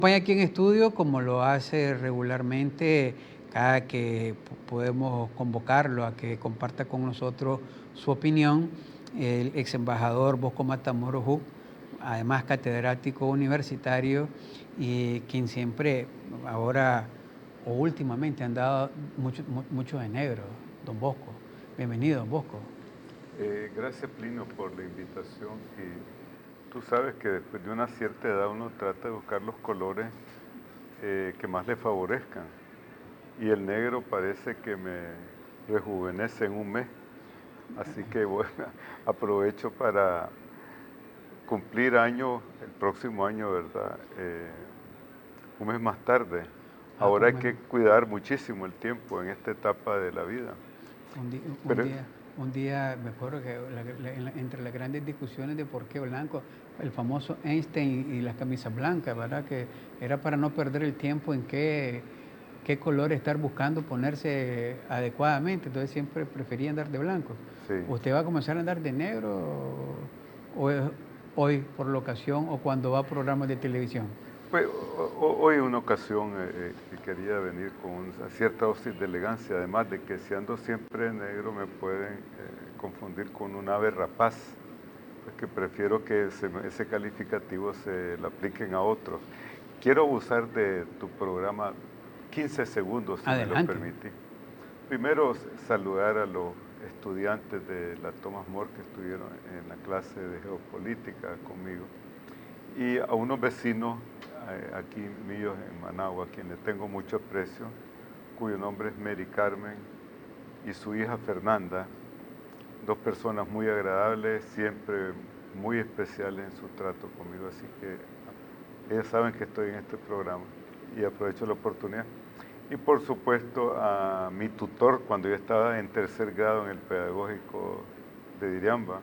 Acompaña aquí en estudio, como lo hace regularmente cada que podemos convocarlo a que comparta con nosotros su opinión, el ex embajador Bosco Matamoros Hug, además catedrático universitario y quien siempre, ahora o últimamente, han dado mucho de negro, don Bosco. Bienvenido, don Bosco. Gracias, Plinio, por la invitación. Y tú sabes que después de una cierta edad uno trata de buscar los colores que más le favorezcan. Y el negro parece que me rejuvenece en un mes. Así que bueno, aprovecho para cumplir año, el próximo año, ¿verdad? Un mes más tarde. Ahora hay que cuidar muchísimo el tiempo en esta etapa de la vida. Pero, Un día, me acuerdo que entre las grandes discusiones de por qué blanco, el famoso Einstein y las camisas blancas, ¿verdad? Que era para no perder el tiempo en qué color estar buscando ponerse adecuadamente, entonces siempre prefería andar de blanco. sí. ¿Usted va a comenzar a andar de negro o es hoy por la ocasión o cuando va a programas de televisión? Pues, hoy en una ocasión que quería venir con una cierta dosis de elegancia, además de que si ando siempre de negro me pueden confundir con un ave rapaz, pues que prefiero que ese calificativo se lo apliquen a otros. Quiero abusar de tu programa 15 segundos, si me lo Adelante. permitís. Primero, saludar a los estudiantes de la Thomas More que estuvieron en la clase de geopolítica conmigo y a unos vecinos aquí míos en Managua, a quienes tengo mucho aprecio, cuyo nombre es Mary Carmen y su hija Fernanda, dos personas muy agradables, siempre muy especiales en su trato conmigo, así que ellas saben que estoy en este programa y aprovecho la oportunidad. Y por supuesto a mi tutor cuando yo estaba en tercer grado en el pedagógico de Diriamba,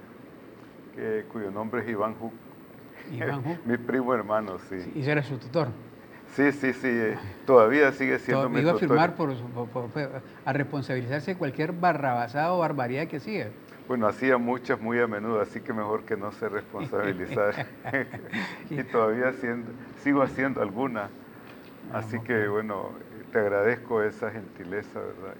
cuyo nombre es Iván Hug. Iván Hug. Mi primo hermano, sí. Sí, y ese era su tutor. Sí, todavía sigue siendo mi Iba a tutor. firmar a responsabilizarse de cualquier barrabasada o barbaridad que hacía. Bueno, hacía muchas muy a menudo, así que mejor que no se responsabilizar. Y todavía sigo haciendo algunas. Así que bueno, te agradezco esa gentileza, ¿verdad?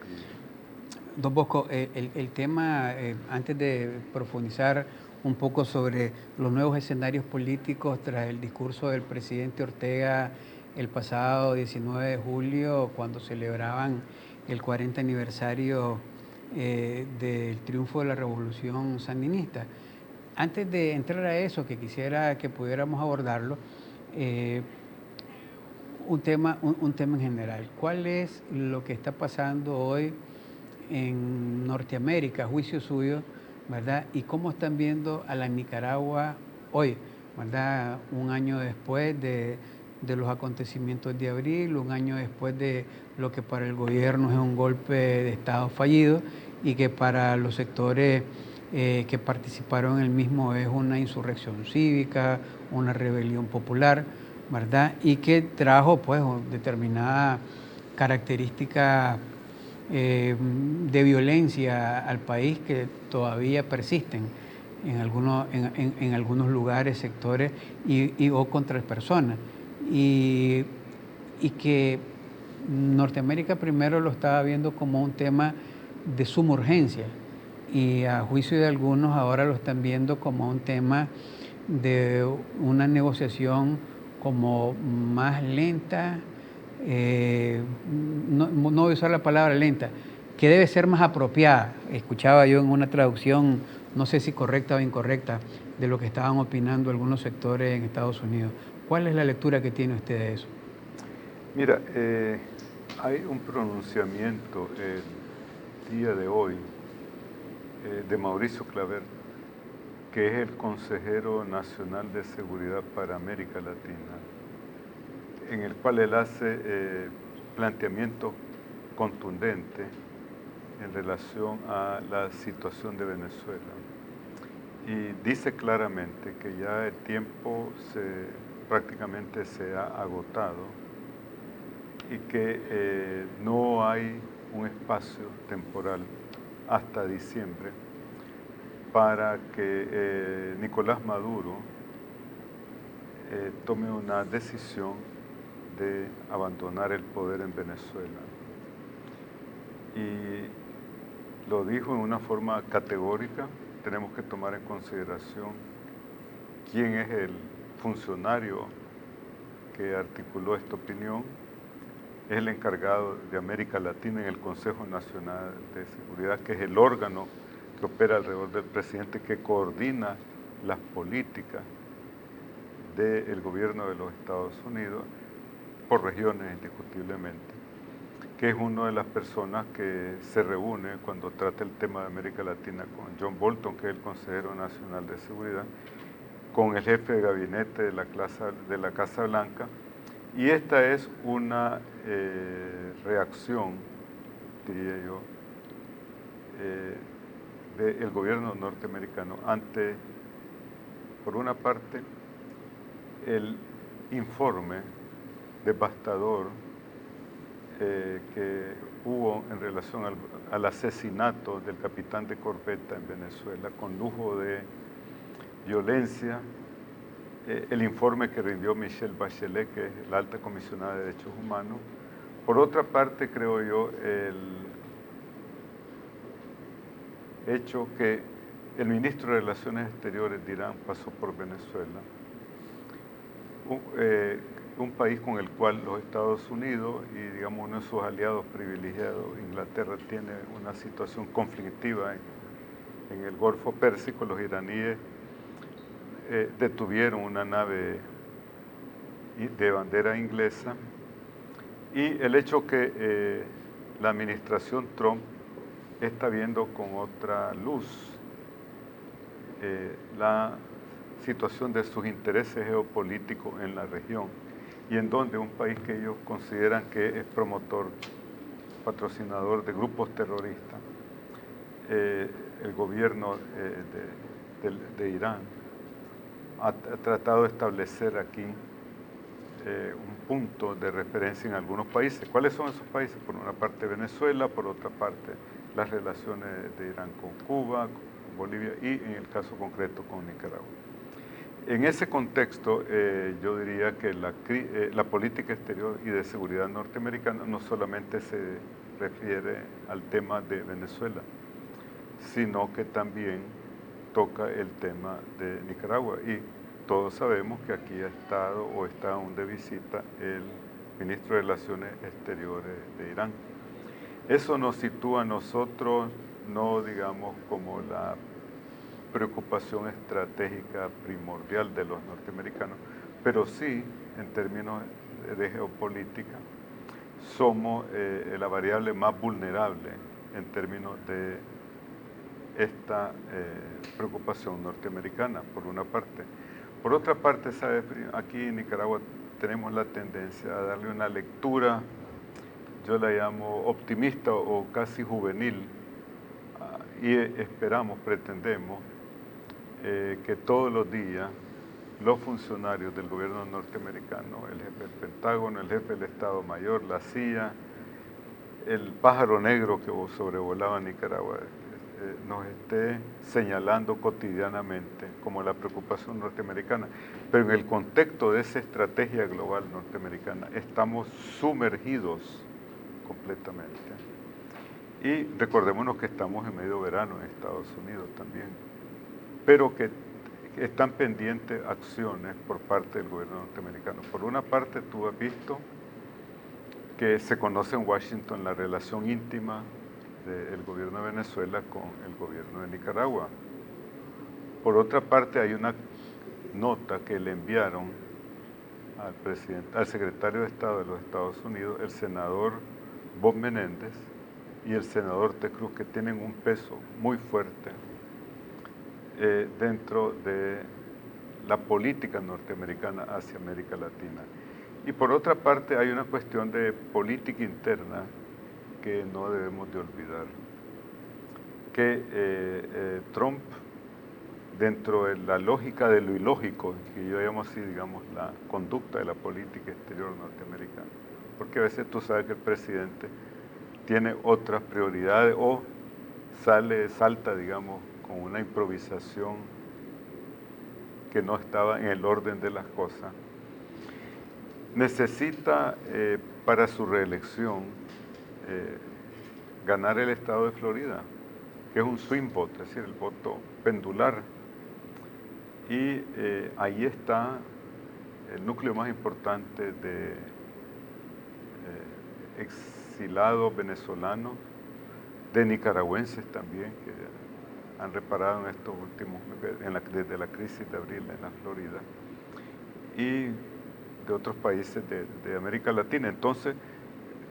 Don Bosco, el tema, antes de profundizar un poco sobre los nuevos escenarios políticos tras el discurso del presidente Ortega el pasado 19 de julio, cuando celebraban el 40 aniversario del triunfo de la Revolución Sandinista. Antes de entrar a eso, que quisiera que pudiéramos abordarlo, un tema en general. ¿Cuál es lo que está pasando hoy en Norteamérica, a juicio suyo, ¿verdad? Y cómo están viendo a la Nicaragua hoy, ¿verdad? Un año después de los acontecimientos de abril, un año después de lo que para el gobierno es un golpe de Estado fallido y que para los sectores que participaron en el mismo es una insurrección cívica, una rebelión popular, ¿verdad? Y que trajo pues determinada característica de violencia al país que todavía persisten en algunos lugares, sectores o contra personas. Y que Norteamérica primero lo estaba viendo como un tema de suma urgencia y a juicio de algunos ahora lo están viendo como un tema de una negociación como más lenta, no voy a usar la palabra lenta, que debe ser más apropiada. Escuchaba yo en una traducción, no sé si correcta o incorrecta, de lo que estaban opinando algunos sectores en Estados Unidos. ¿Cuál es la lectura que tiene usted de eso? Mira, hay un pronunciamiento el día de hoy de Mauricio Claver, que es el consejero nacional de seguridad para América Latina, en el cual él hace planteamientos contundentes en relación a la situación de Venezuela. Y dice claramente que ya el tiempo prácticamente se ha agotado y que no hay un espacio temporal hasta diciembre para que Nicolás Maduro tome una decisión de abandonar el poder en Venezuela. Y lo dijo en una forma categórica. Tenemos que tomar en consideración quién es el funcionario que articuló esta opinión. Es el encargado de América Latina en el Consejo Nacional de Seguridad, que es el órgano que opera alrededor del presidente, que coordina las políticas del gobierno de los Estados Unidos por regiones indiscutiblemente, que es una de las personas que se reúne cuando trata el tema de América Latina con John Bolton, que es el consejero nacional de seguridad, con el jefe de gabinete de la Casa Blanca. Y esta es una reacción, diría yo, del gobierno norteamericano ante, por una parte, el informe devastador que hubo en relación al asesinato del capitán de corbeta en Venezuela, con lujo de violencia, el informe que rindió Michelle Bachelet, que es la alta comisionada de Derechos Humanos. Por otra parte, creo yo, el hecho que el ministro de Relaciones Exteriores de Irán pasó por Venezuela, un país con el cual los Estados Unidos y, digamos, uno de sus aliados privilegiados, Inglaterra, tiene una situación conflictiva en el Golfo Pérsico. Los iraníes detuvieron una nave de bandera inglesa, y el hecho que la administración Trump está viendo con otra luz la situación de sus intereses geopolíticos en la región, y en donde un país que ellos consideran que es promotor, patrocinador de grupos terroristas, el gobierno de Irán ha tratado de establecer aquí un punto de referencia en algunos países. ¿Cuáles son esos países? Por una parte Venezuela, por otra parte las relaciones de Irán con Cuba, con Bolivia y en el caso concreto con Nicaragua. En ese contexto, yo diría que la política exterior y de seguridad norteamericana no solamente se refiere al tema de Venezuela, sino que también toca el tema de Nicaragua. Y todos sabemos que aquí ha estado o está aún de visita el ministro de Relaciones Exteriores de Irán. Eso nos sitúa a nosotros, no digamos como la preocupación estratégica primordial de los norteamericanos, pero sí, en términos de geopolítica, somos la variable más vulnerable en términos de esta preocupación norteamericana, por una parte. Por otra parte, ¿sabes? Aquí en Nicaragua tenemos la tendencia a darle una lectura, yo la llamo optimista o casi juvenil, y esperamos, pretendemos, que todos los días los funcionarios del gobierno norteamericano, el jefe del Pentágono, el jefe del Estado Mayor, la CIA, el pájaro negro que sobrevolaba Nicaragua, nos esté señalando cotidianamente como la preocupación norteamericana. Pero en el contexto de esa estrategia global norteamericana estamos sumergidos completamente. Y recordémonos que estamos en medio verano en Estados Unidos también, pero que están pendientes acciones por parte del gobierno norteamericano. Por una parte, tú has visto que se conoce en Washington la relación íntima del gobierno de Venezuela con el gobierno de Nicaragua. Por otra parte, hay una nota que le enviaron al secretario de Estado de los Estados Unidos, el senador Bob Menéndez y el senador Ted Cruz, que tienen un peso muy fuerte dentro de la política norteamericana hacia América Latina. Y por otra parte hay una cuestión de política interna que no debemos de olvidar, que Trump, dentro de la lógica de lo ilógico, que yo llamo así, digamos, la conducta de la política exterior norteamericana, porque a veces tú sabes que el presidente tiene otras prioridades o salta, digamos, con una improvisación que no estaba en el orden de las cosas. necesita para su reelección ganar el estado de Florida, que es un swing vote, es decir, el voto pendular. Y ahí está el núcleo más importante de exilados venezolanos, de nicaragüenses también, que han reparado en estos últimos, desde la crisis de abril en la Florida, y de otros países de América Latina, entonces,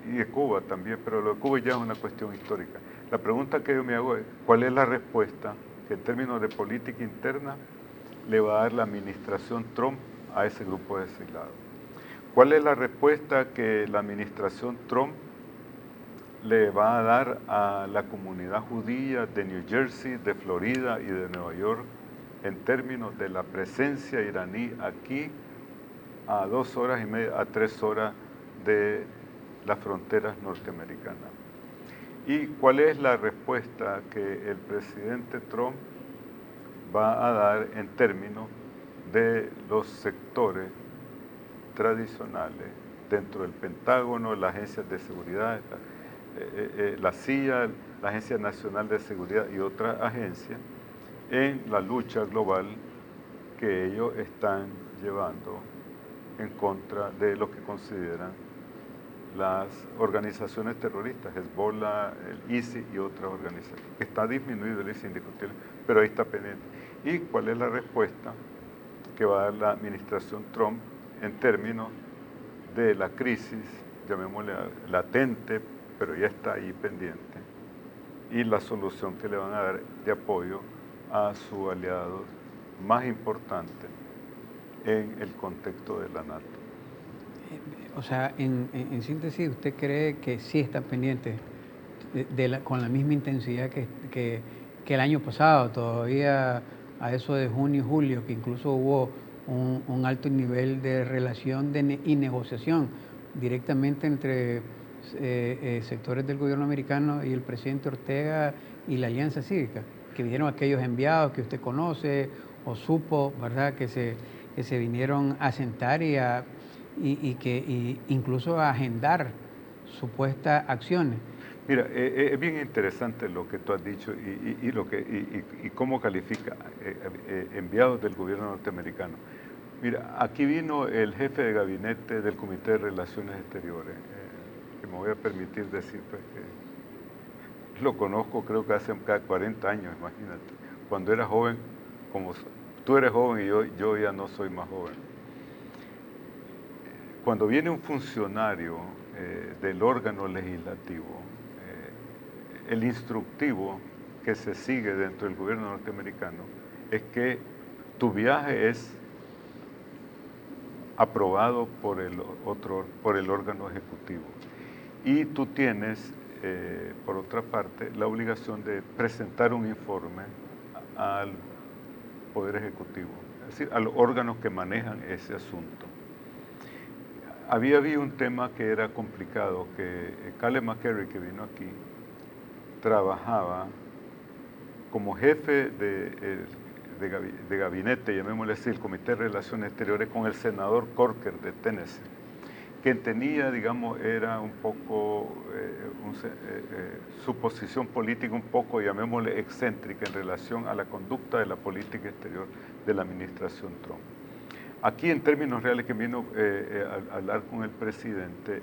y de Cuba también, pero lo de Cuba ya es una cuestión histórica. La pregunta que yo me hago es, ¿cuál es la respuesta que en términos de política interna le va a dar la administración Trump a ese grupo de exilados? ¿Cuál es la respuesta que la administración Trump le va a dar a la comunidad judía de New Jersey, de Florida y de Nueva York en términos de la presencia iraní aquí a 2 horas y media, a 3 horas de las fronteras norteamericanas? ¿Y cuál es la respuesta que el presidente Trump va a dar en términos de los sectores tradicionales dentro del Pentágono, las agencias de seguridad, la CIA, la Agencia Nacional de Seguridad y otras agencias, en la lucha global que ellos están llevando en contra de lo que consideran las organizaciones terroristas, Hezbollah, el ISIS y otras organizaciones? Está disminuido el ISIS indiscutible, pero ahí está pendiente. ¿Y cuál es la respuesta que va a dar la administración Trump en términos de la crisis, llamémosle latente, pero ya está ahí pendiente, y la solución que le van a dar de apoyo a su aliado más importante en el contexto de la NATO? O sea, en síntesis, ¿usted cree que sí está pendiente con la misma intensidad que el año pasado, todavía a eso de junio y julio, que incluso hubo un alto nivel de relación y negociación directamente entre sectores del gobierno americano y el presidente Ortega y la Alianza Cívica, que vinieron aquellos enviados que usted conoce o supo, ¿verdad?, que se vinieron a sentar y incluso a agendar supuestas acciones? Mira, es bien interesante lo que tú has dicho y cómo califica enviados del gobierno norteamericano. Mira, aquí vino el jefe de gabinete del Comité de Relaciones Exteriores, que me voy a permitir decir pues, que lo conozco creo que hace 40 años, imagínate. Cuando era joven, como tú eres joven y yo ya no soy más joven. Cuando viene un funcionario del órgano legislativo, el instructivo que se sigue dentro del gobierno norteamericano es que tu viaje es aprobado por el órgano ejecutivo. Y tú tienes, por otra parte, la obligación de presentar un informe al Poder Ejecutivo, es decir, a los órganos que manejan ese asunto. Había un tema que era complicado, que Caleb McCarry, que vino aquí, trabajaba como jefe de gabinete, llamémosle así, el Comité de Relaciones Exteriores, con el senador Corker de Tennessee, que tenía, digamos, era un poco, su posición política un poco, llamémosle, excéntrica en relación a la conducta de la política exterior de la administración Trump. Aquí, en términos reales, que vino a hablar con el presidente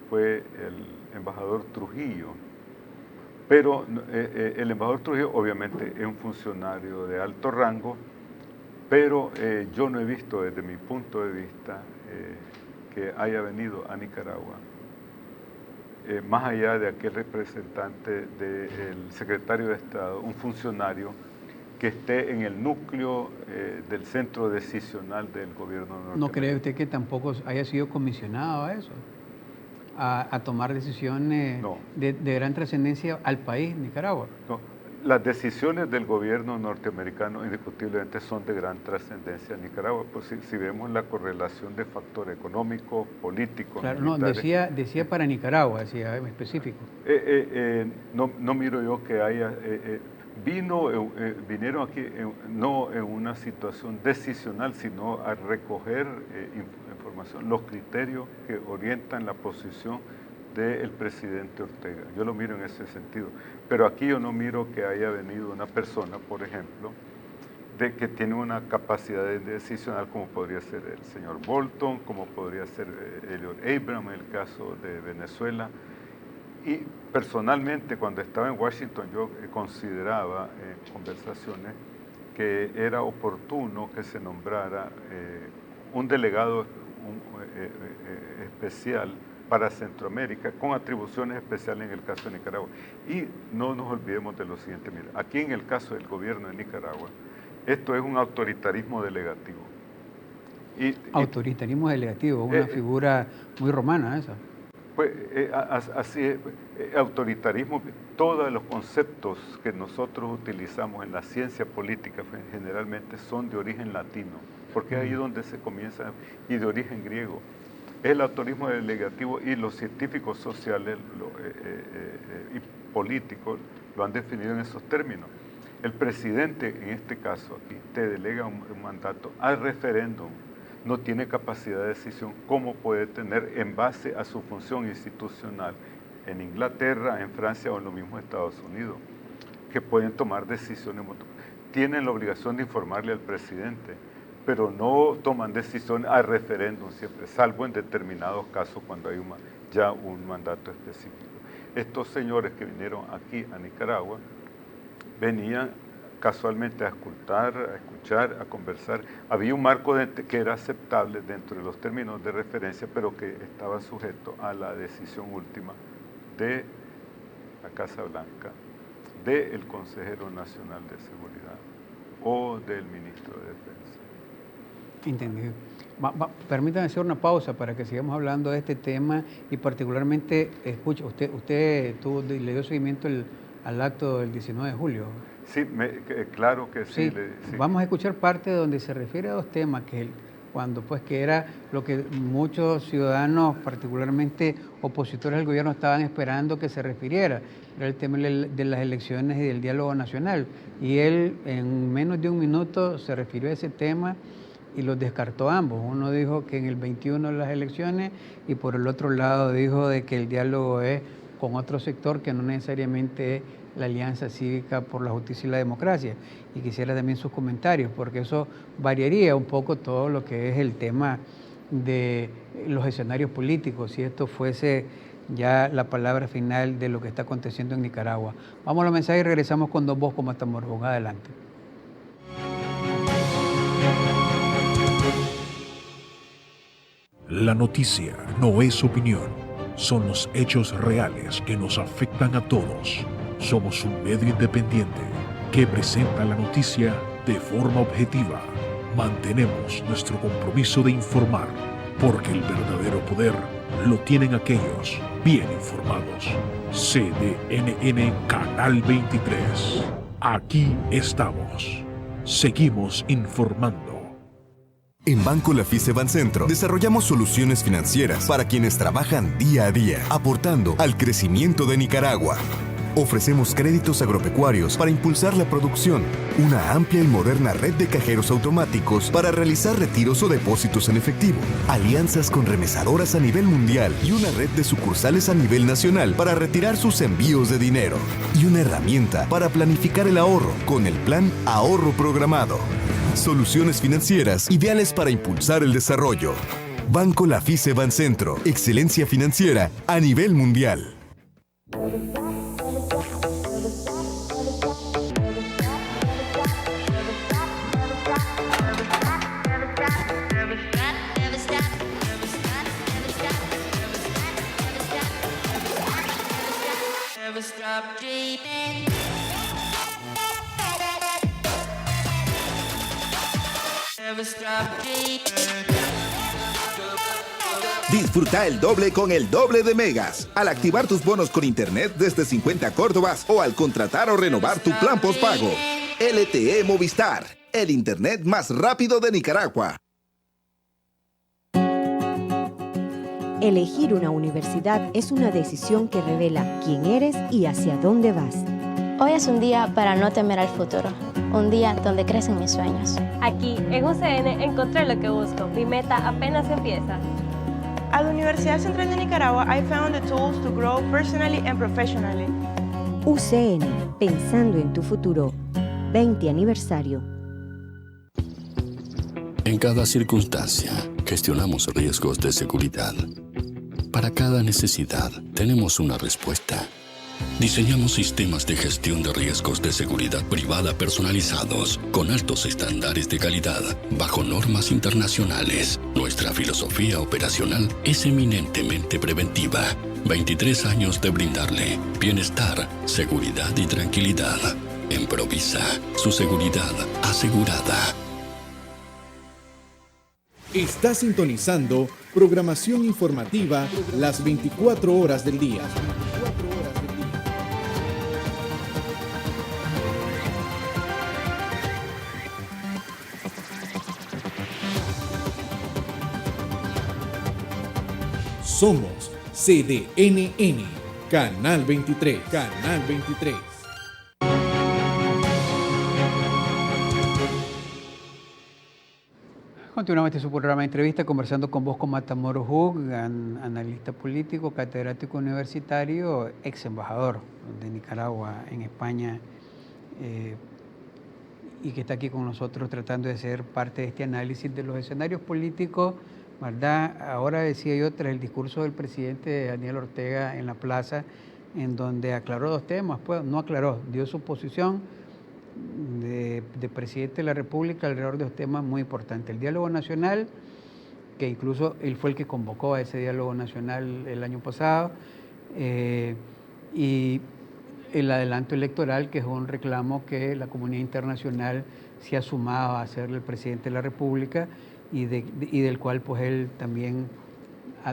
fue el embajador Trujillo. Pero el embajador Trujillo obviamente es un funcionario de alto rango, pero yo no he visto desde mi punto de vista que haya venido a Nicaragua, más allá de aquel representante del secretario de Estado, un funcionario que esté en el núcleo del centro decisional del gobierno norteamericano. ¿No cree usted que tampoco haya sido comisionado a eso? A tomar decisiones No. de gran trascendencia al país, Nicaragua. No, las decisiones del gobierno norteamericano indiscutiblemente son de gran trascendencia en Nicaragua, pues si vemos la correlación de factores económicos, políticos, Claro, militares. no, decía para Nicaragua, decía en específico. No miro yo que haya, Vinieron aquí no en una situación decisional, sino a recoger información, los criterios que orientan la posición del presidente Ortega. Yo lo miro en ese sentido. Pero aquí yo no miro que haya venido una persona, por ejemplo, que tiene una capacidad decisional como podría ser el señor Bolton, como podría ser Elliot Abrams en el caso de Venezuela. Y personalmente, cuando estaba en Washington, yo consideraba en conversaciones que era oportuno que se nombrara un delegado especial para Centroamérica, con atribuciones especiales en el caso de Nicaragua. Y no nos olvidemos de lo siguiente, mira, aquí en el caso del gobierno de Nicaragua, esto es un autoritarismo delegativo. Autoritarismo delegativo, una figura muy romana esa. Pues así es, autoritarismo, todos los conceptos que nosotros utilizamos en la ciencia política generalmente son de origen latino, porque es ahí donde se comienza, y de origen griego. El autorismo delegativo, y los científicos sociales y políticos lo han definido en esos términos. El presidente, en este caso aquí, te delega un mandato al referéndum. No tiene capacidad de decisión como puede tener en base a su función institucional en Inglaterra, en Francia o en los mismos Estados Unidos, que pueden tomar decisiones. Tienen la obligación de informarle al presidente, pero no toman decisiones al referéndum siempre, salvo en determinados casos cuando hay ya un mandato específico. Estos señores que vinieron aquí a Nicaragua venían casualmente a escuchar, a conversar. Había un marco que era aceptable dentro de los términos de referencia, pero que estaba sujeto a la decisión última de la Casa Blanca, del Consejero Nacional de Seguridad o del Ministro de Defensa. Entendido. Permítame hacer una pausa para que sigamos hablando de este tema y particularmente, escucha, usted le dio seguimiento al acto del 19 de julio. Sí, claro que sí. Sí. Vamos a escuchar parte donde se refiere a dos temas, que era lo que muchos ciudadanos, particularmente opositores al gobierno, estaban esperando que se refiriera, era el tema de las elecciones y del diálogo nacional. Y él en menos de un minuto se refirió a ese tema y los descartó ambos. Uno dijo que en el 21 las elecciones y por el otro lado dijo de que el diálogo es con otro sector que no necesariamente es la Alianza Cívica por la Justicia y la Democracia. Y quisiera también sus comentarios, porque eso variaría un poco todo lo que es el tema de los escenarios políticos, si esto fuese ya la palabra final de lo que está aconteciendo en Nicaragua. Vamos a los mensajes y regresamos con Don Bosco Matamoros. Adelante. La noticia no es opinión, son los hechos reales que nos afectan a todos. Somos un medio independiente que presenta la noticia de forma objetiva. Mantenemos nuestro compromiso de informar, porque el verdadero poder lo tienen aquellos bien informados. CDNN Canal 23. Aquí estamos. Seguimos informando. En Banco Lafice Bancentro desarrollamos soluciones financieras para quienes trabajan día a día, aportando al crecimiento de Nicaragua. Ofrecemos créditos agropecuarios para impulsar la producción, una amplia y moderna red de cajeros automáticos para realizar retiros o depósitos en efectivo, alianzas con remesadoras a nivel mundial y una red de sucursales a nivel nacional para retirar sus envíos de dinero, y una herramienta para planificar el ahorro con el Plan Ahorro Programado. Soluciones financieras ideales para impulsar el desarrollo. Banco Lafice Bancentro, excelencia financiera a nivel mundial. Disfruta el doble con el doble de megas al activar tus bonos con internet desde 50 córdobas o al contratar o renovar tu plan postpago. LTE Movistar, el internet más rápido de Nicaragua. Elegir una universidad es una decisión que revela quién eres y hacia dónde vas. Hoy es un día para no temer al futuro, un día donde crecen mis sueños. Aquí, en UCN, encontré lo que busco. Mi meta apenas empieza. At la Universidad Central de Nicaragua, I found the tools to grow personally and professionally. UCN, pensando en tu futuro. 20 aniversario. En cada circunstancia, gestionamos riesgos de seguridad. Para cada necesidad, tenemos una respuesta. Diseñamos sistemas de gestión de riesgos de seguridad privada personalizados, con altos estándares de calidad, bajo normas internacionales. Nuestra filosofía operacional es eminentemente preventiva. 23 años de brindarle bienestar, seguridad y tranquilidad. En Provisa, su seguridad asegurada. Está sintonizando programación informativa las 24 horas del día. Somos CDNN, Canal 23, Canal 23. Continuamos este su programa de entrevista conversando con Bosco Matamoros Hug, analista político, catedrático universitario, ex embajador de Nicaragua en España y que está aquí con nosotros tratando de ser parte de este análisis de los escenarios políticos, ¿verdad? Ahora decía yo, tras el discurso del presidente Daniel Ortega en la plaza, en donde aclaró dos temas, pues no aclaró, dio su posición de presidente de la República alrededor de dos temas muy importantes. El diálogo nacional, que incluso él fue el que convocó a ese diálogo nacional el año pasado, y el adelanto electoral, que es un reclamo que la comunidad internacional se ha sumado a hacerle el presidente de la República y del cual pues él también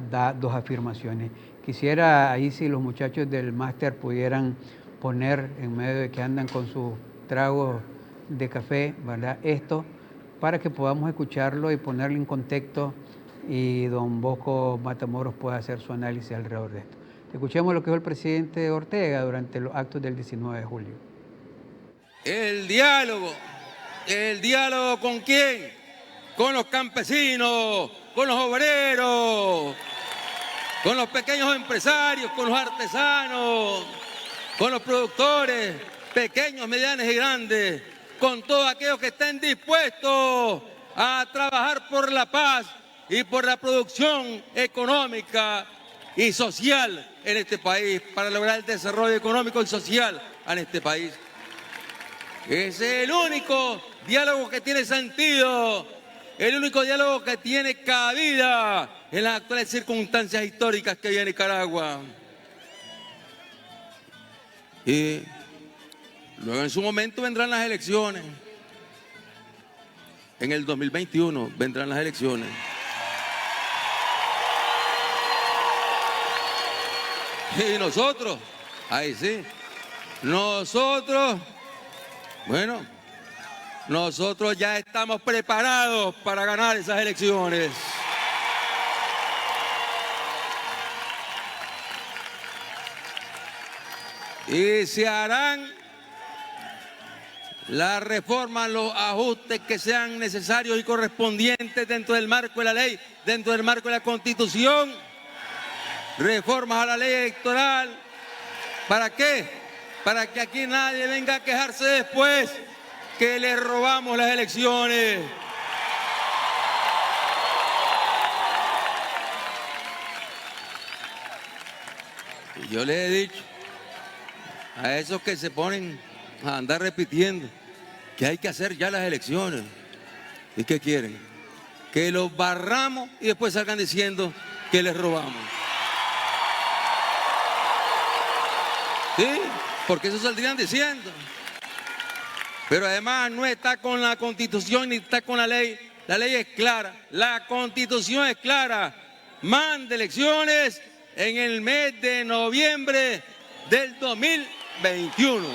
da dos afirmaciones. Quisiera ahí si los muchachos del máster pudieran poner en medio de que andan con sus tragos de café, ¿verdad? Esto, para que podamos escucharlo y ponerlo en contexto y don Bosco Matamoros pueda hacer su análisis alrededor de esto. Escuchemos lo que dijo el presidente Ortega durante los actos del 19 de julio. ¿El diálogo con quién? Con los campesinos, con los obreros, con los pequeños empresarios, con los artesanos, con los productores, pequeños, medianos y grandes, con todos aquellos que estén dispuestos a trabajar por la paz y por la producción económica y social en este país, para lograr el desarrollo económico y social en este país. Es el único diálogo que tiene sentido, el único diálogo que tiene cabida en las actuales circunstancias históricas que vive Nicaragua. Y luego en su momento vendrán las elecciones. En el 2021 vendrán las elecciones. Y nosotros, ahí sí, nosotros ya estamos preparados para ganar esas elecciones. Y se harán las reformas, los ajustes que sean necesarios y correspondientes dentro del marco de la ley, dentro del marco de la Constitución. Reformas a la ley electoral. ¿Para qué? Para que aquí nadie venga a quejarse después que le robamos las elecciones. Y yo les he dicho a esos que se ponen a andar repitiendo que hay que hacer ya las elecciones. ¿Y qué quieren? Que los barramos y después salgan diciendo que les robamos. Sí, porque eso saldrían diciendo. Pero además no está con la Constitución ni está con la ley. La ley es clara, la Constitución es clara. Manda elecciones en el mes de noviembre del 2021.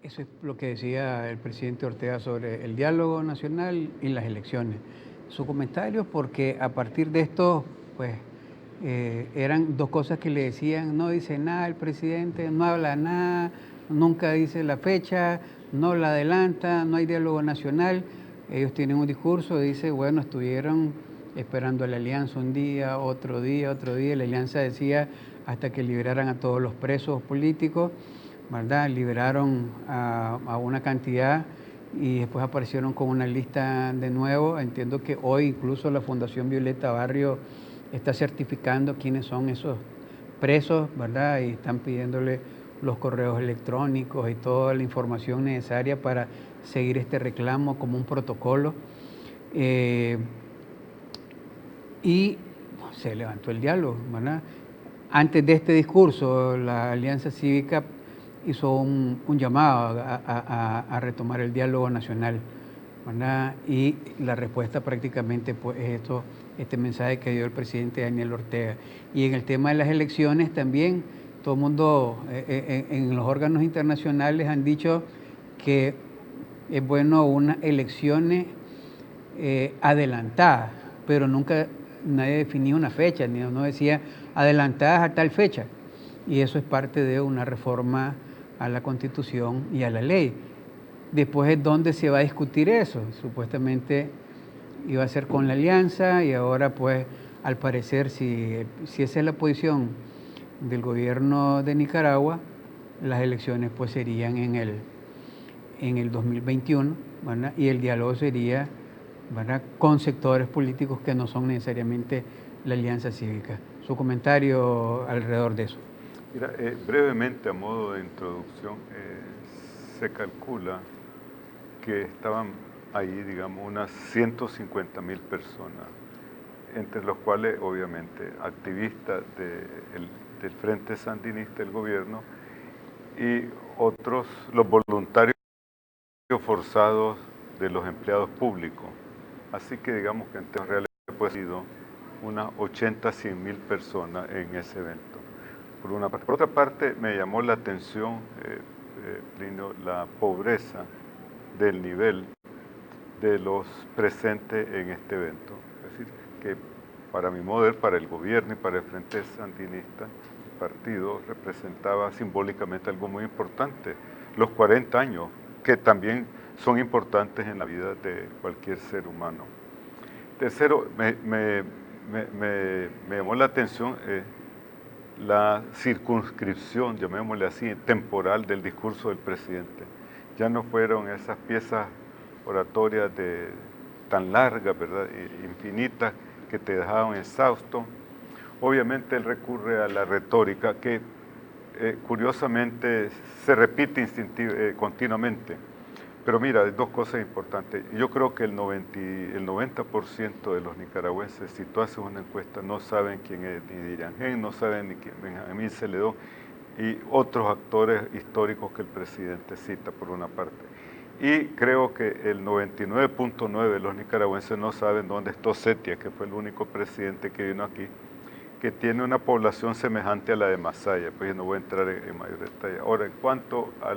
Eso es lo que decía el presidente Ortega sobre el diálogo nacional y las elecciones. Su comentario, porque a partir de esto, pues, eran dos cosas que le decían: no dice nada el presidente, no habla nada, nunca dice la fecha, no la adelanta, no hay diálogo nacional. Ellos tienen un discurso, dice, bueno, estuvieron esperando a la alianza un día, otro día, la alianza decía hasta que liberaran a todos los presos políticos, ¿verdad? Liberaron a una cantidad y después aparecieron con una lista de nuevo. Entiendo que hoy incluso la Fundación Violeta Barrio está certificando quiénes son esos presos, ¿verdad? Y están pidiéndole los correos electrónicos y toda la información necesaria para seguir este reclamo como un protocolo. Y se levantó el diálogo, ¿verdad? Antes de este discurso, la Alianza Cívica hizo un llamado a retomar el diálogo nacional, ¿verdad? Y la respuesta prácticamente pues, es este mensaje que dio el presidente Daniel Ortega. Y en el tema de las elecciones también, todo el mundo en los órganos internacionales han dicho que es bueno unas elecciones adelantadas, pero nunca nadie definía una fecha, ni uno decía adelantadas a tal fecha. Y eso es parte de una reforma a la Constitución y a la ley. Después es donde se va a discutir eso. Supuestamente iba a ser con la alianza y ahora pues al parecer si esa es la posición del gobierno de Nicaragua, las elecciones pues serían en el 2021, ¿verdad? Y el diálogo sería, ¿verdad?, con sectores políticos que no son necesariamente la Alianza Cívica. Su comentario alrededor de eso. Mira, brevemente, a modo de introducción, se calcula que estaban ahí, digamos, unas 150.000 personas, entre los cuales, obviamente, activistas del Frente Sandinista del gobierno y otros, los voluntarios forzados de los empleados públicos. Así que digamos que en términos reales pues, ha sido unas 80-100.000 personas en ese evento. Por una parte. Por otra parte, me llamó la atención, Plinio, la pobreza del nivel de los presentes en este evento. Es decir, que para mi modo de ver, para el gobierno y para el Frente Sandinista, el partido representaba simbólicamente algo muy importante, los 40 años, que también son importantes en la vida de cualquier ser humano. Tercero, me llamó la atención la circunscripción, llamémosle así, temporal del discurso del presidente. Ya no fueron esas piezas oratorias tan largas, ¿verdad?, infinitas, que te dejaban exhausto. Obviamente él recurre a la retórica que curiosamente se repite continuamente. Pero mira, hay dos cosas importantes. Yo creo que el 90% de los nicaragüenses, si tú haces una encuesta, no saben quién es ni Diriangén, no saben ni quién es Benjamín Celedón y otros actores históricos que el presidente cita por una parte. Y creo que el 99.9% de los nicaragüenses no saben dónde está Osetia, que fue el único presidente que vino aquí, que tiene una población semejante a la de Masaya. Pues yo no voy a entrar en mayor detalle. Ahora, en cuanto a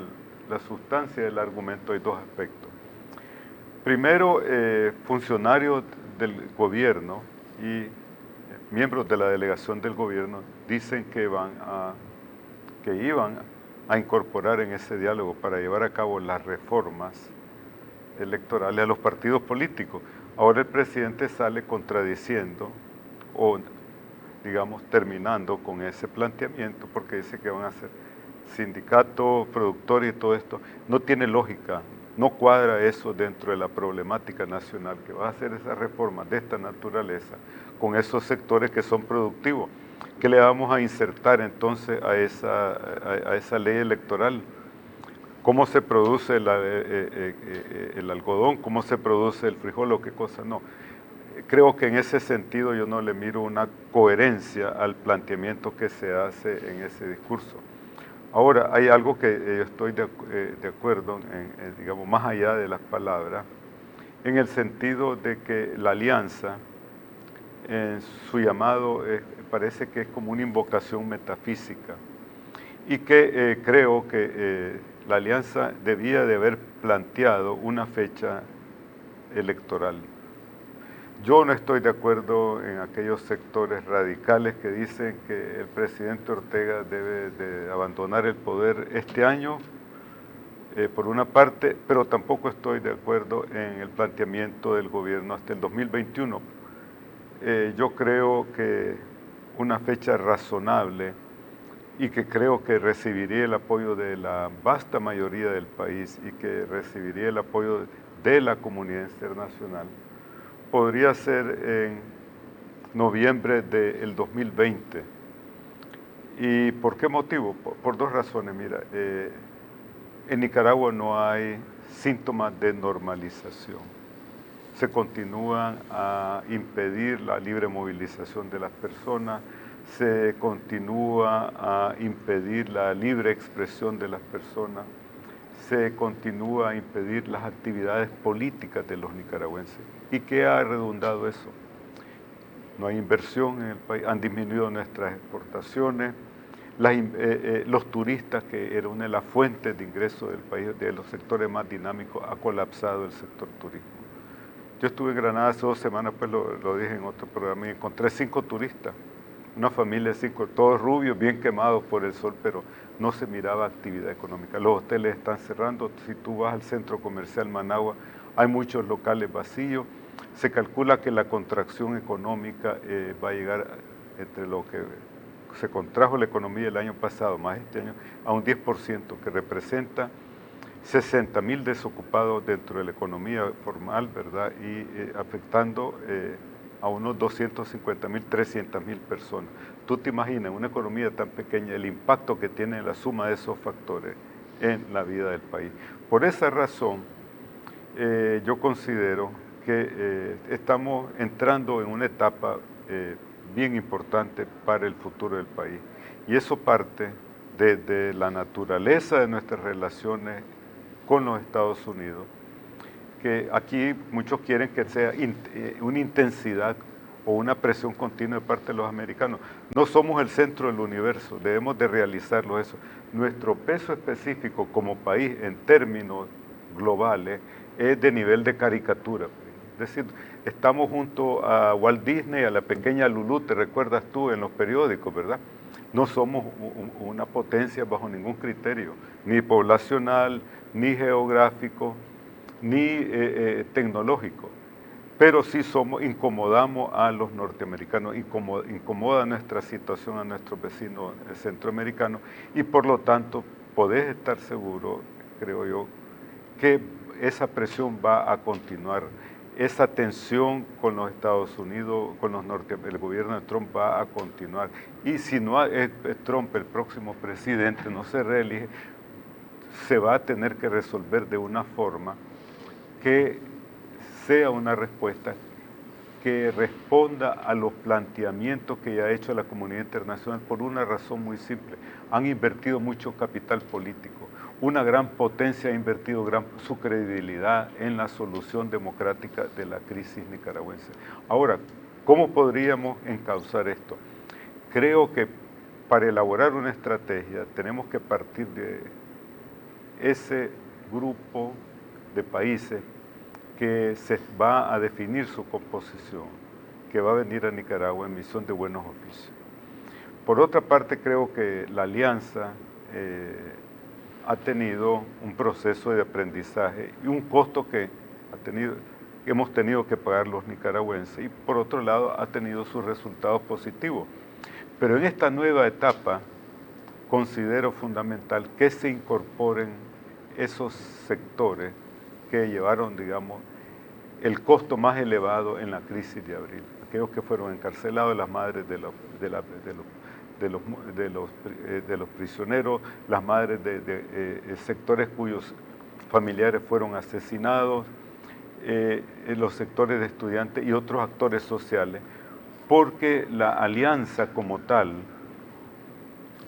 la sustancia del argumento, hay dos aspectos. Primero, funcionarios del gobierno y miembros de la delegación del gobierno dicen que iban a incorporar en ese diálogo para llevar a cabo las reformas electorales a los partidos políticos. Ahora el presidente sale contradiciendo o, digamos, terminando con ese planteamiento porque dice que van a ser sindicatos, productores y todo esto. No tiene lógica, no cuadra eso dentro de la problemática nacional, que va a hacer esas reformas de esta naturaleza con esos sectores que son productivos. ¿Qué le vamos a insertar entonces a esa ley electoral? ¿Cómo se produce el algodón? ¿Cómo se produce el frijol o qué cosa? No. Creo que en ese sentido yo no le miro una coherencia al planteamiento que se hace en ese discurso. Ahora, hay algo que yo estoy de acuerdo, digamos, más allá de las palabras, en el sentido de que la alianza, en su llamado, parece que es como una invocación metafísica y que creo que la alianza debía de haber planteado una fecha electoral. Yo no estoy de acuerdo en aquellos sectores radicales que dicen que el presidente Ortega debe de abandonar el poder este año, por una parte, pero tampoco estoy de acuerdo en el planteamiento del gobierno hasta el 2021. Yo creo que una fecha razonable y que creo que recibiría el apoyo de la vasta mayoría del país y que recibiría el apoyo de la comunidad internacional, podría ser en noviembre del 2020. ¿Y por qué motivo? Por dos razones. Mira, en Nicaragua no hay síntomas de normalización. Se continúan a impedir la libre movilización de las personas, se continúa a impedir la libre expresión de las personas, se continúa a impedir las actividades políticas de los nicaragüenses. ¿Y qué ha redundado eso? No hay inversión en el país, han disminuido nuestras exportaciones, los turistas, que era una de las fuentes de ingresos del país, de los sectores más dinámicos, ha colapsado el sector turismo. Yo estuve en Granada hace 2 semanas, pues lo dije en otro programa, y encontré 5 turistas, una familia de 5, todos rubios, bien quemados por el sol, pero no se miraba actividad económica. Los hoteles están cerrando. Si tú vas al centro comercial Managua, hay muchos locales vacíos. Se calcula que la contracción económica va a llegar entre lo que se contrajo la economía el año pasado, más este año, a un 10%, que representa 60.000 desocupados dentro de la economía formal, ¿verdad? Y afectando a unos 250.000, 300.000 personas. Tú te imaginas, una economía tan pequeña, el impacto que tiene la suma de esos factores en la vida del país. Por esa razón, yo considero que estamos entrando en una etapa bien importante para el futuro del país. Y eso parte desde la naturaleza de nuestras relaciones con los Estados Unidos, que aquí muchos quieren que sea una intensidad o una presión continua de parte de los americanos. No somos el centro del universo, debemos de realizarlo eso. Nuestro peso específico como país en términos globales es de nivel de caricatura. Es decir, estamos junto a Walt Disney, a la pequeña Lulú, te recuerdas tú en los periódicos, ¿verdad? No somos una potencia bajo ningún criterio, ni poblacional, ni geográfico, ni tecnológico. Pero sí incomodamos a los norteamericanos, incomoda nuestra situación a nuestros vecinos centroamericanos, y por lo tanto podés estar seguro, creo yo, que esa presión va a continuar. Esa tensión con los Estados Unidos, el gobierno de Trump va a continuar. Y si no es Trump el próximo presidente, no se reelige, se va a tener que resolver de una forma que sea una respuesta que responda a los planteamientos que ya ha hecho la comunidad internacional, por una razón muy simple. Han invertido mucho capital político. Una gran potencia ha invertido su credibilidad en la solución democrática de la crisis nicaragüense. Ahora, ¿cómo podríamos encauzar esto? Creo que para elaborar una estrategia tenemos que partir de ese grupo de países que se va a definir su composición, que va a venir a Nicaragua en misión de buenos oficios. Por otra parte, creo que la alianza ha tenido un proceso de aprendizaje y un costo que hemos tenido que pagar los nicaragüenses, y por otro lado ha tenido sus resultados positivos. Pero en esta nueva etapa considero fundamental que se incorporen esos sectores que llevaron, digamos, el costo más elevado en la crisis de abril. Aquellos que fueron encarcelados, las madres de los prisioneros, las madres de sectores cuyos familiares fueron asesinados, los sectores de estudiantes y otros actores sociales, porque la alianza como tal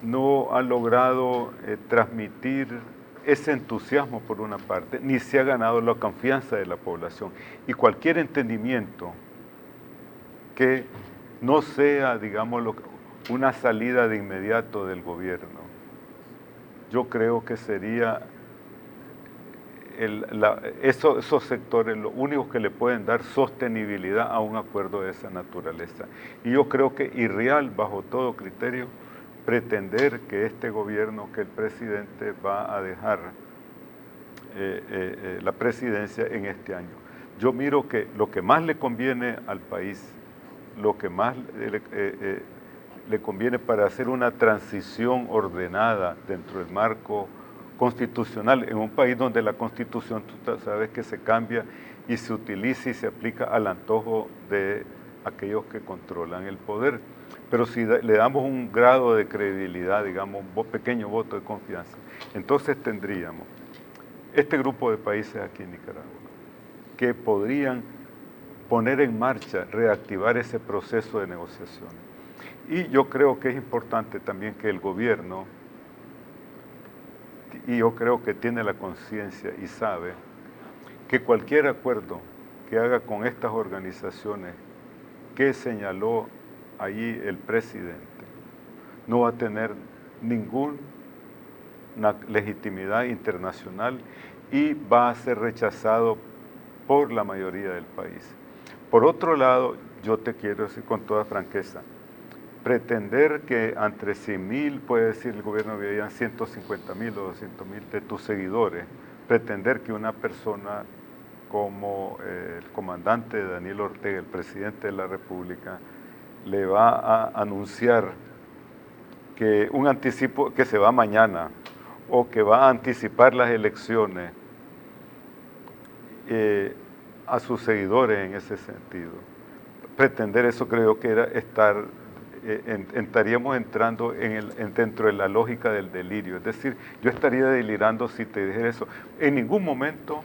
no ha logrado transmitir ese entusiasmo por una parte, ni se ha ganado la confianza de la población. Y cualquier entendimiento que no sea, digamos, una salida de inmediato del gobierno, yo creo que sería esos sectores los únicos que le pueden dar sostenibilidad a un acuerdo de esa naturaleza. Y yo creo que irreal, bajo todo criterio, pretender que este gobierno, que el presidente va a dejar la presidencia en este año. Yo miro que lo que más le conviene al país, lo que más le conviene para hacer una transición ordenada dentro del marco constitucional, en un país donde la Constitución, tú sabes que se cambia y se utiliza y se aplica al antojo de aquellos que controlan el poder. Pero si le damos un grado de credibilidad, digamos, un pequeño voto de confianza, entonces tendríamos este grupo de países aquí en Nicaragua que podrían poner en marcha, reactivar ese proceso de negociación. Y yo creo que es importante también que el gobierno, y yo creo que tiene la conciencia y sabe, que cualquier acuerdo que haga con estas organizaciones que señaló allí el presidente no va a tener ninguna legitimidad internacional y va a ser rechazado por la mayoría del país. Por otro lado, yo te quiero decir con toda franqueza, pretender que entre 100.000, puede decir el gobierno que hayan 150.000 o 200.000 de tus seguidores, pretender que una persona como el comandante Daniel Ortega, el presidente de la República, le va a anunciar que un anticipo, que se va mañana, o que va a anticipar las elecciones a sus seguidores en ese sentido. Pretender eso creo que era estaríamos entrando dentro de la lógica del delirio. Es decir, yo estaría delirando si te dijera eso. En ningún momento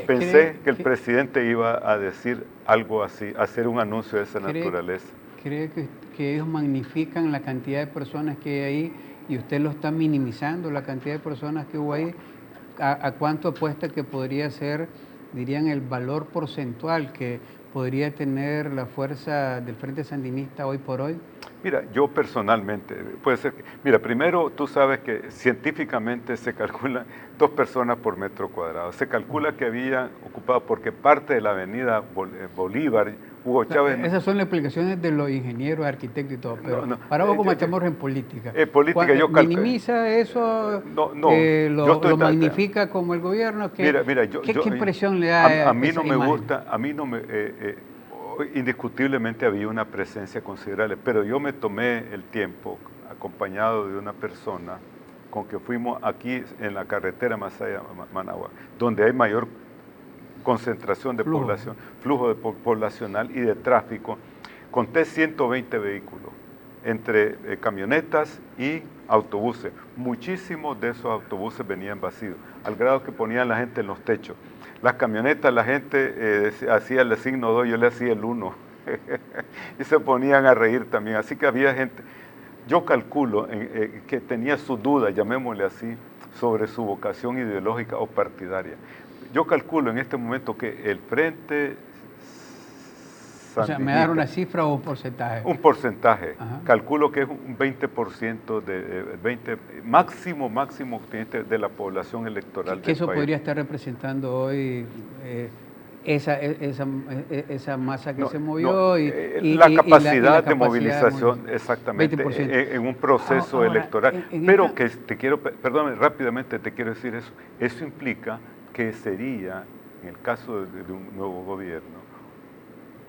pensé que el presidente iba a decir algo así, hacer un anuncio de esa naturaleza. ¿Cree que ellos magnifican la cantidad de personas que hay ahí y usted lo está minimizando, la cantidad de personas que hubo ahí? ¿A cuánto apuesta que podría ser, dirían, el valor porcentual que podría tener la fuerza del Frente Sandinista hoy por hoy? Mira, yo personalmente, puede ser que, mira, primero tú sabes que científicamente se calcula 2 personas por metro cuadrado. Se calcula que había ocupado, porque parte de la avenida Bolívar, Hugo Chávez... Esas son las explicaciones de los ingenieros, arquitectos y todo, pero ahora vamos como estamos en política. Política yo calculo... ¿Minimiza eso? ¿Lo magnifica como el gobierno? Mira, ¿Qué impresión le da a mí esa no me imagen? gusta, a mí no me... indiscutiblemente había una presencia considerable, pero yo me tomé el tiempo, acompañado de una persona con que fuimos aquí en la carretera Masaya-Managua, donde hay mayor concentración de población, flujo poblacional y de tráfico. Conté 120 vehículos, entre camionetas y autobuses. Muchísimos de esos autobuses venían vacíos, al grado que ponían la gente en los techos. Las camionetas, la gente hacía el signo 2, yo le hacía el 1. Y se ponían a reír también. Así que había gente, yo calculo, que tenía su duda, llamémosle así, sobre su vocación ideológica o partidaria. Yo calculo en este momento que el Frente Sandinista... O sea, ¿me dan una cifra o un porcentaje? Un porcentaje. Ajá. Calculo que es un 20%, 20, máximo de la población electoral del ¿Qué eso país. podría estar representando hoy esa masa que se movió? La capacidad de movilización, exactamente, en un proceso electoral. Pero que te quiero, perdóname, rápidamente te quiero decir eso. Eso implica que sería, en el caso de un nuevo gobierno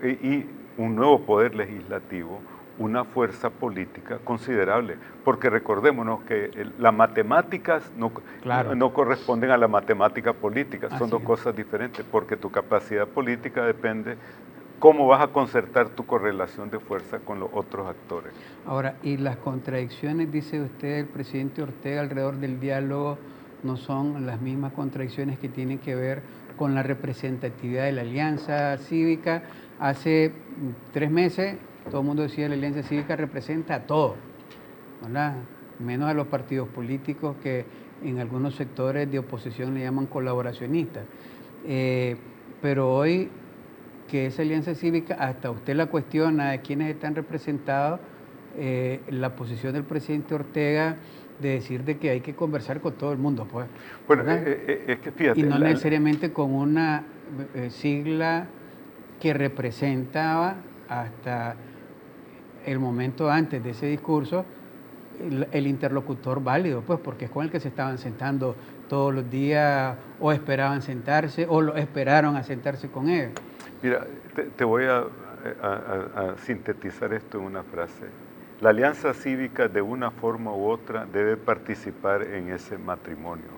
y un nuevo poder legislativo, una fuerza política considerable, porque recordémonos que las matemáticas no corresponden a la matemática política, son dos cosas diferentes, porque tu capacidad política depende cómo vas a concertar tu correlación de fuerza con los otros actores. Ahora, y las contradicciones, dice usted, el presidente Ortega, alrededor del diálogo, no son las mismas contradicciones que tienen que ver con la representatividad de la Alianza Cívica. Hace 3 meses todo el mundo decía que la Alianza Cívica representa a todos, ¿verdad? Menos a los partidos políticos que en algunos sectores de oposición le llaman colaboracionistas. Pero hoy que esa Alianza Cívica, hasta usted la cuestiona de quiénes están representados, la posición del presidente Ortega de decir de que hay que conversar con todo el mundo, pues. Bueno, es que fíjate. Y no necesariamente con una sigla que representaba hasta el momento antes de ese discurso el interlocutor válido, pues, porque es con el que se estaban sentando todos los días, o esperaban sentarse, o lo esperaron a sentarse con él. Mira, te voy a sintetizar esto en una frase. La alianza cívica, de una forma u otra, debe participar en ese matrimonio.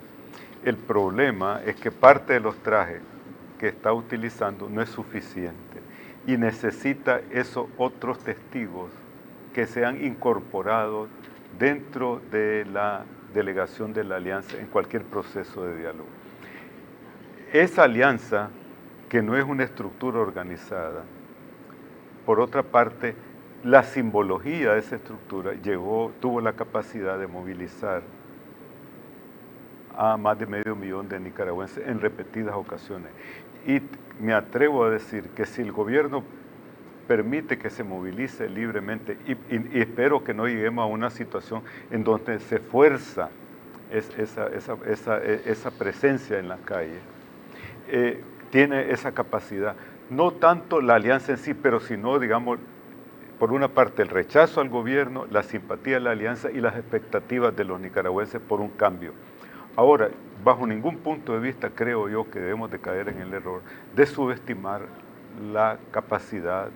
El problema es que parte de los trajes que está utilizando no es suficiente y necesita esos otros testigos que sean incorporados dentro de la delegación de la alianza en cualquier proceso de diálogo. Esa alianza, que no es una estructura organizada, por otra parte, la simbología de esa estructura tuvo la capacidad de movilizar a más de 500,000 de nicaragüenses en repetidas ocasiones. Y me atrevo a decir que si el gobierno permite que se movilice libremente, y espero que no lleguemos a una situación en donde se fuerza esa presencia en la calle, tiene esa capacidad. No tanto la alianza en sí, pero sino, digamos, por una parte el rechazo al gobierno, la simpatía a la alianza y las expectativas de los nicaragüenses por un cambio. Ahora, bajo ningún punto de vista creo yo que debemos de caer en el error de subestimar la capacidad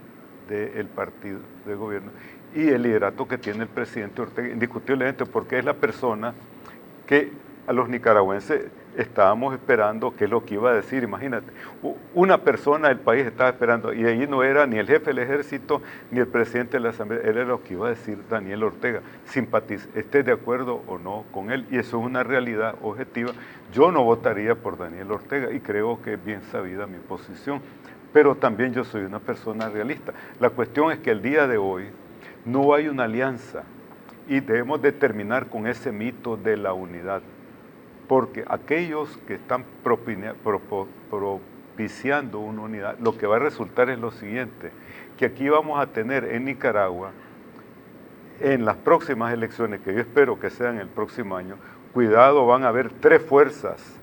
del partido de gobierno y el liderato que tiene el presidente Ortega, indiscutiblemente, porque es la persona que a los nicaragüenses estábamos esperando qué es lo que iba a decir. Imagínate, una persona del país estaba esperando, y ahí no era ni el jefe del ejército ni el presidente de la asamblea, era lo que iba a decir Daniel Ortega. Esté de acuerdo o no con él, y eso es una realidad objetiva. Yo no votaría por Daniel Ortega y creo que es bien sabida mi posición, pero también yo soy una persona realista. La cuestión es que el día de hoy no hay una alianza y debemos de terminar con ese mito de la unidad, porque aquellos que están propiciando una unidad, lo que va a resultar es lo siguiente, que aquí vamos a tener en Nicaragua, en las próximas elecciones, que yo espero que sean el próximo año, cuidado, van a haber 3 fuerzas,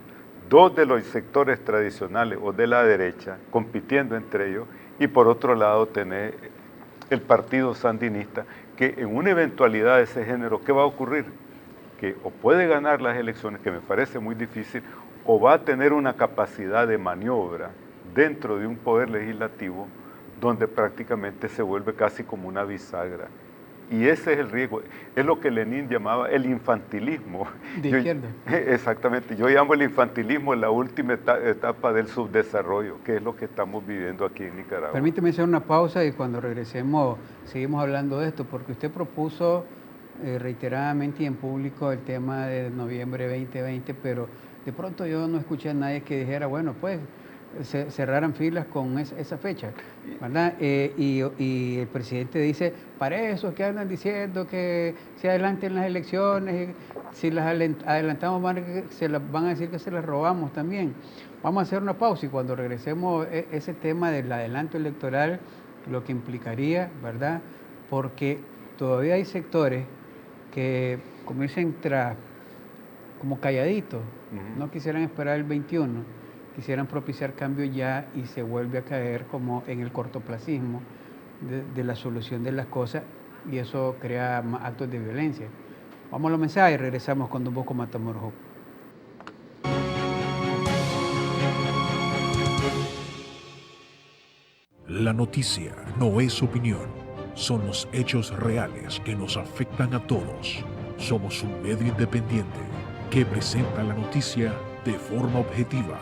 2 de los sectores tradicionales o de la derecha compitiendo entre ellos, y por otro lado tener el partido sandinista, que en una eventualidad de ese género, ¿qué va a ocurrir? Que o puede ganar las elecciones, que me parece muy difícil, o va a tener una capacidad de maniobra dentro de un poder legislativo donde prácticamente se vuelve casi como una bisagra. Y ese es el riesgo, es lo que Lenin llamaba el infantilismo. De izquierda. Exactamente, yo llamo el infantilismo la última etapa del subdesarrollo, que es lo que estamos viviendo aquí en Nicaragua. Permíteme hacer una pausa y cuando regresemos seguimos hablando de esto, porque usted propuso reiteradamente y en público el tema de noviembre 2020, pero de pronto yo no escuché a nadie que dijera, bueno, pues cerraran filas con esa fecha, ¿verdad? Y el presidente dice, para eso que andan diciendo que se adelanten las elecciones, si las adelantamos van a decir que se las robamos también. Vamos a hacer una pausa y cuando regresemos ese tema del adelanto electoral, lo que implicaría, ¿verdad? Porque todavía hay sectores que, como dicen, como calladitos, no quisieran esperar el 21, quisieran propiciar cambios ya y se vuelve a caer como en el cortoplacismo de la solución de las cosas y eso crea más actos de violencia. Vamos a los mensajes y regresamos con Don Bosco Matamoros. La noticia no es opinión, son los hechos reales que nos afectan a todos. Somos un medio independiente que presenta la noticia de forma objetiva.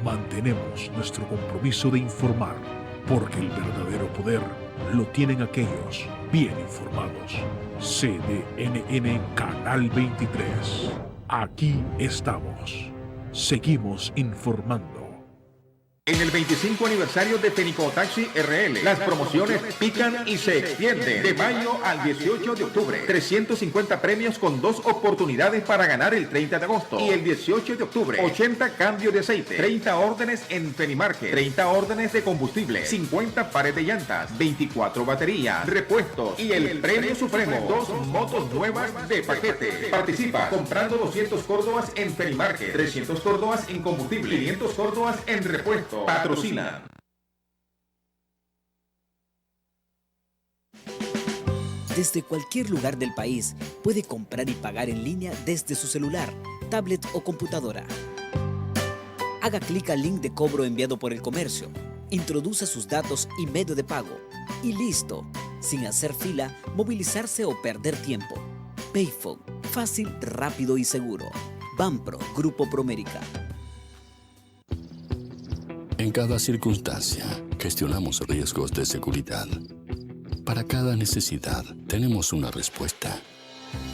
Mantenemos nuestro compromiso de informar, porque el verdadero poder lo tienen aquellos bien informados. CDNN Canal 23. Aquí estamos. Seguimos informando. En el 25 aniversario de Fenicotaxi RL, las promociones pican y se extienden. De mayo al 18 de octubre, 350 premios con 2 oportunidades para ganar el 30 de agosto. Y el 18 de octubre, 80 cambios de aceite, 30 órdenes en Fenimarket, 30 órdenes de combustible, 50 pares de llantas, 24 baterías, repuestos y el premio supremo, 2 motos nuevas de paquete. Participa comprando 200 córdobas en Fenimarket, 300 córdobas en combustible, 500 córdobas en repuesto. Patrocina. Desde cualquier lugar del país puede comprar y pagar en línea desde su celular, tablet o computadora. Haga clic al link de cobro enviado por el comercio, introduza sus datos y medio de pago y listo, sin hacer fila, movilizarse o perder tiempo. Payphone, fácil, rápido y seguro. Banpro, Grupo Promérica. En cada circunstancia, gestionamos riesgos de seguridad. Para cada necesidad, tenemos una respuesta.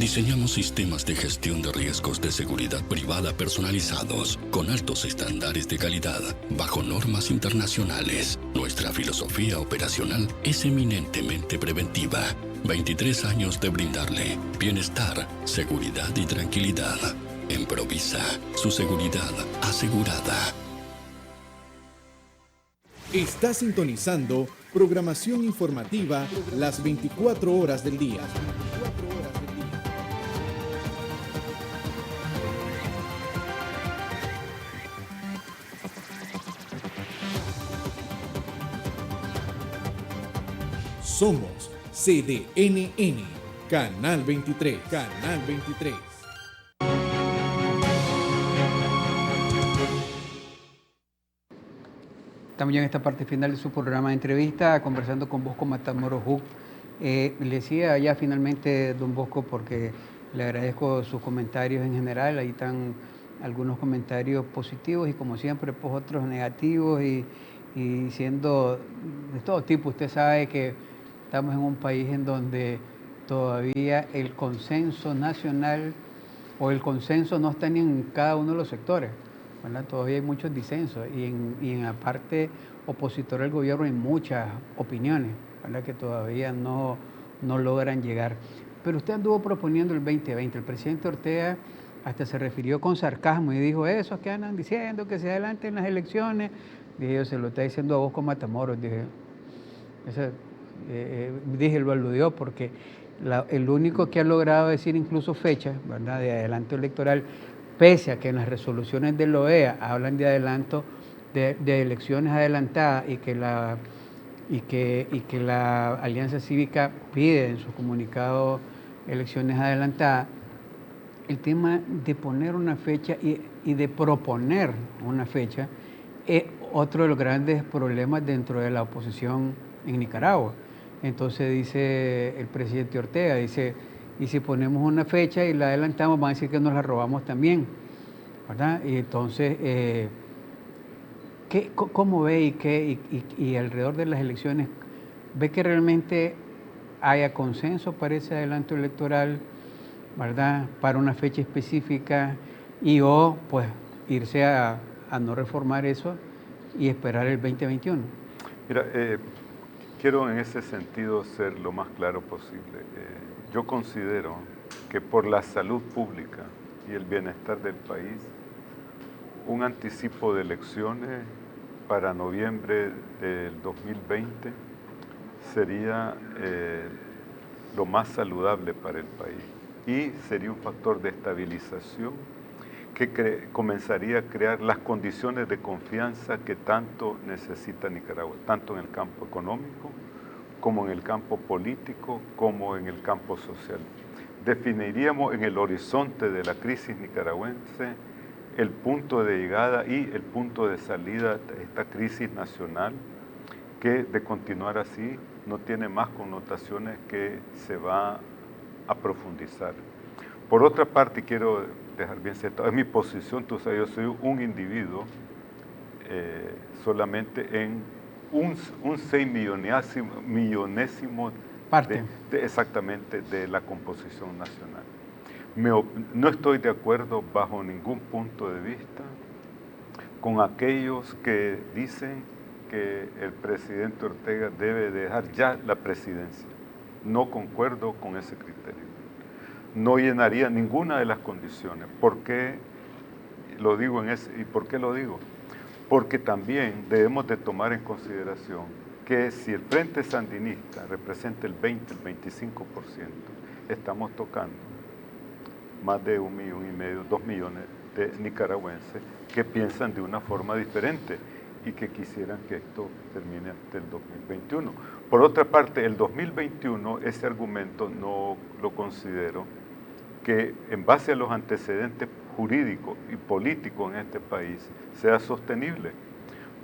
Diseñamos sistemas de gestión de riesgos de seguridad privada personalizados, con altos estándares de calidad, bajo normas internacionales. Nuestra filosofía operacional es eminentemente preventiva. 23 años de brindarle bienestar, seguridad y tranquilidad. Improvisa, su seguridad asegurada. Está sintonizando programación informativa las 24 horas del día. Somos CDNN, Canal 23, Canal 23. Estamos ya en esta parte final de su programa de entrevista, conversando con Bosco Matamoros Hug. Le decía ya finalmente, don Bosco, porque le agradezco sus comentarios en general. Ahí están algunos comentarios positivos y, como siempre, pues otros negativos y siendo de todo tipo. Usted sabe que estamos en un país en donde todavía el consenso nacional o el consenso no está ni en cada uno de los sectores, ¿verdad? Todavía hay muchos disensos y en la parte opositora al gobierno hay muchas opiniones, ¿verdad? Que todavía no logran llegar. Pero usted anduvo proponiendo el 2020. El presidente Ortega hasta se refirió con sarcasmo y dijo, esos que andan diciendo que se adelanten las elecciones. Dije yo, se lo está diciendo a Bosco Matamoros. Dije, lo aludió porque el único que ha logrado decir incluso fecha, ¿verdad?, de adelanto electoral, pese a que en las resoluciones de la OEA hablan de adelanto de elecciones adelantadas y que la Alianza Cívica pide en su comunicado elecciones adelantadas, el tema de poner una fecha y de proponer una fecha es otro de los grandes problemas dentro de la oposición en Nicaragua. Entonces dice el presidente Ortega, dice, y si ponemos una fecha y la adelantamos, van a decir que nos la robamos también, ¿verdad? Y entonces, ¿cómo ve y alrededor de las elecciones, ve que realmente haya consenso para ese adelanto electoral, ¿verdad?, para una fecha específica o pues irse a no reformar eso y esperar el 2021? Mira, quiero en ese sentido ser lo más claro posible. Yo considero que por la salud pública y el bienestar del país, un anticipo de elecciones para noviembre del 2020 sería lo más saludable para el país y sería un factor de estabilización que comenzaría a crear las condiciones de confianza que tanto necesita Nicaragua, tanto en el campo económico, como en el campo político, como en el campo social. Definiríamos en el horizonte de la crisis nicaragüense el punto de llegada y el punto de salida de esta crisis nacional, que de continuar así no tiene más connotaciones que se va a profundizar. Por otra parte, quiero dejar bien cierto, es mi posición, tú sabes, yo soy un individuo solamente en un 6 millonésimo parte exactamente de la composición nacional. No estoy de acuerdo bajo ningún punto de vista con aquellos que dicen que el presidente Ortega debe dejar ya la presidencia. No concuerdo con ese criterio. No llenaría ninguna de las condiciones. ¿Por qué lo digo y por qué lo digo? Porque también debemos de tomar en consideración que si el Frente Sandinista representa el 20, el 25%, estamos tocando más de 1,5 millones, 2 millones de nicaragüenses que piensan de una forma diferente y que quisieran que esto termine hasta el 2021. Por otra parte, el 2021, ese argumento no lo considero que en base a los antecedentes jurídicos y políticos en este país sea sostenible,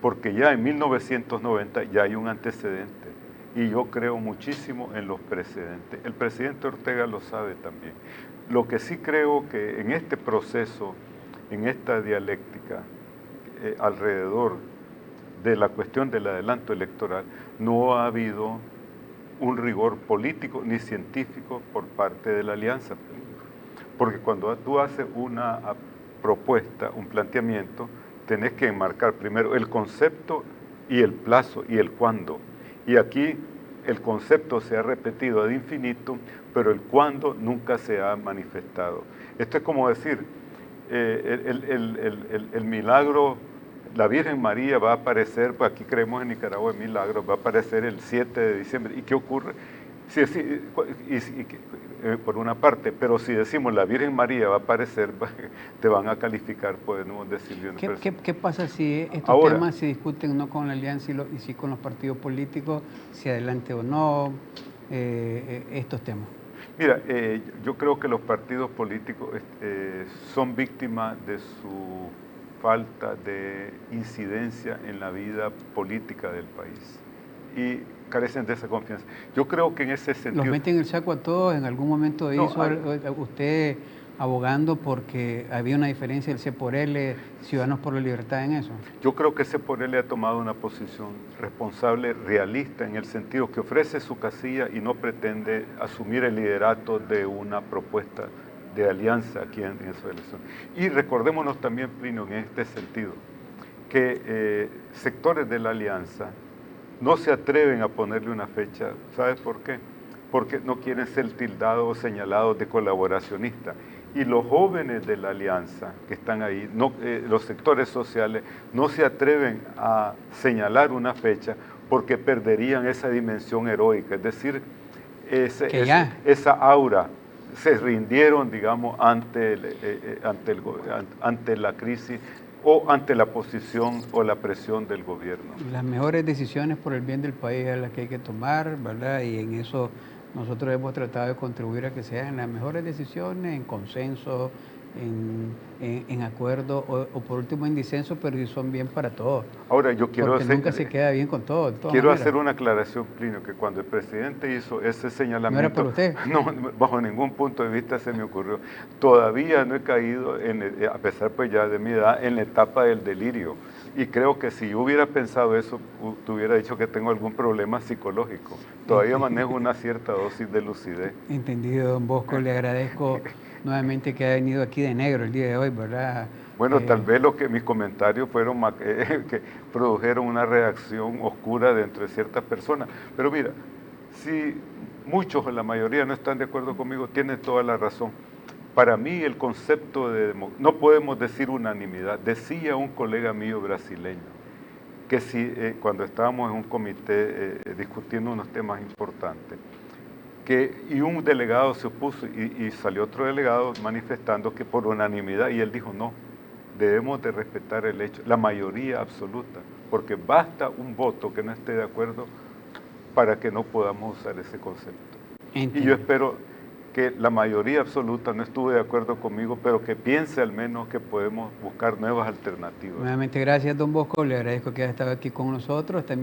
porque ya en 1990 ya hay un antecedente y yo creo muchísimo en los precedentes. El presidente Ortega lo sabe también. Lo que sí creo que en este proceso, en esta dialéctica alrededor de la cuestión del adelanto electoral, no ha habido un rigor político ni científico por parte de la alianza. Porque cuando tú haces una propuesta, un planteamiento, tenés que enmarcar primero el concepto y el plazo y el cuándo. Y aquí el concepto se ha repetido ad infinitum, pero el cuándo nunca se ha manifestado. Esto es como decir, el milagro, la Virgen María va a aparecer, pues aquí creemos en Nicaragua en milagros, va a aparecer el 7 de diciembre. ¿Y qué ocurre? Por una parte, pero si decimos la Virgen María va a aparecer, te van a calificar, podemos decirlo. ¿Qué pasa si estos temas se discuten no con la alianza y sí con los partidos políticos, si adelante o no estos temas? Mira, yo creo que los partidos políticos son víctimas de su falta de incidencia en la vida política del país y carecen de esa confianza. Yo creo que en ese sentido... ¿Los meten en el saco a todos? ¿En algún momento hizo usted abogando porque había una diferencia del C por L, Ciudadanos por la Libertad en eso? Yo creo que C por L ha tomado una posición responsable, realista, en el sentido que ofrece su casilla y no pretende asumir el liderato de una propuesta de alianza aquí en esa elección. Y recordémonos también, Plinio, en este sentido, que sectores de la alianza no se atreven a ponerle una fecha. ¿Sabes por qué? Porque no quieren ser tildados o señalados de colaboracionistas. Y los jóvenes de la alianza que están ahí, los sectores sociales, no se atreven a señalar una fecha porque perderían esa dimensión heroica. Es decir, esa aura. Se rindieron, digamos, ante la crisis o ante la posición o la presión del gobierno. Las mejores decisiones por el bien del país es las que hay que tomar, ¿verdad? Y en eso nosotros hemos tratado de contribuir a que sean las mejores decisiones en consenso, en acuerdo o por último en disenso, pero si son bien para todos. Ahora yo quiero porque nunca se queda bien con todo. Quiero hacer una aclaración, Plinio, que cuando el presidente hizo ese señalamiento... ¿No era por usted? No, bajo ningún punto de vista se me ocurrió. Todavía no he caído, a pesar pues ya de mi edad, en la etapa del delirio. Y creo que si yo hubiera pensado eso, te hubiera dicho que tengo algún problema psicológico. Todavía manejo una cierta dosis de lucidez. Entendido, don Bosco. Le agradezco nuevamente que haya venido aquí de negro el día de hoy, ¿verdad? Bueno, tal vez mis comentarios fueron que produjeron una reacción oscura dentro de ciertas personas. Pero mira, si muchos o la mayoría no están de acuerdo conmigo, tienen toda la razón. Para mí el concepto no podemos decir unanimidad. Decía un colega mío brasileño que cuando estábamos en un comité discutiendo unos temas importantes, y un delegado se opuso y salió otro delegado manifestando que por unanimidad, y él dijo no, debemos de respetar el hecho, la mayoría absoluta, porque basta un voto que no esté de acuerdo para que no podamos usar ese concepto. Entiendo. Y yo espero que la mayoría absoluta no estuvo de acuerdo conmigo, pero que piense al menos que podemos buscar nuevas alternativas. Nuevamente gracias, don Bosco, le agradezco que haya estado aquí con nosotros. También